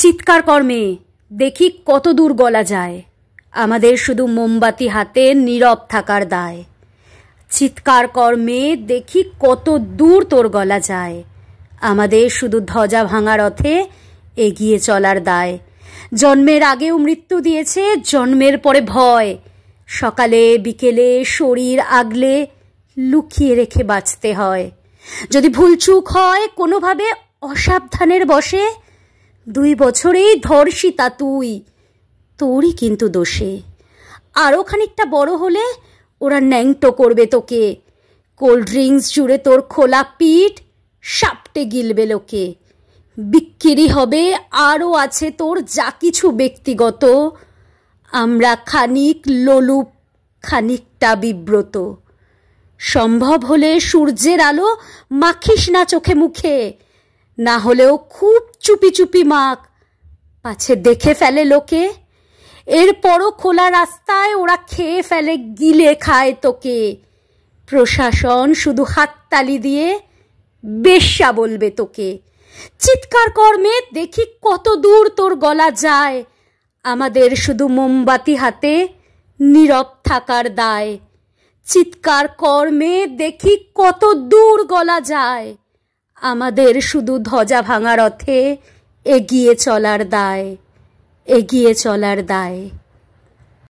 চিৎকার কর্মে দেখি কত দূর গলা যায়, আমাদের শুধু মোমবাতি হাতে নীরব থাকার দায়। চিৎকার কর্মে দেখি কত দূর তোর গলা যায়, আমাদের শুধু ধ্বজা ভাঙা রথে এগিয়ে চলার দায়। জন্মের আগেও মৃত্যু দিয়েছে, জন্মের পরে ভয়, সকালে বিকেলে শরীর আগলে লুকিয়ে রেখে বাঁচতে হয়। যদি ভুলচুক হয় কোনোভাবে অসাবধানের বশে, 2 বছরেই ধর্ষিতা তুই, তোরই কিন্তু দোষে। আরও খানিকটা বড় হলে ওরা ন্যাংটো করবে তোকে, কোল্ড ড্রিঙ্কস জুড়ে তোর খোলা পিঠ সাপটে গিলবে লোকে। বিক্রি হবে আরও আছে তোর যা কিছু ব্যক্তিগত, আমরা খানিক লোলুপ খানিকটা বিব্রত। সম্ভব হলে সূর্যের আলো মাখিস না চোখে মুখে, না হলেও খুব চুপি চুপি মাখ, পাছে দেখে ফেলে লোকে। এরপরও খোলা রাস্তায় ওরা খেয়ে ফেলে গিলে খায় তোকে, প্রশাসন শুধু হাততালি দিয়ে বেশ্যা বলবে তোকে। চিৎকার কর্মে দেখি কত দূর তোর গলা যায়, আমাদের শুধু মোমবাতি হাতে নীরব থাকার দায়। চিৎকার কর্মে দেখি কত দূর গলা যায়, আমাদের শুধু ধ্বজা ভাঙা রথে এগিয়ে চলার দায়, এগিয়ে চলার দায়।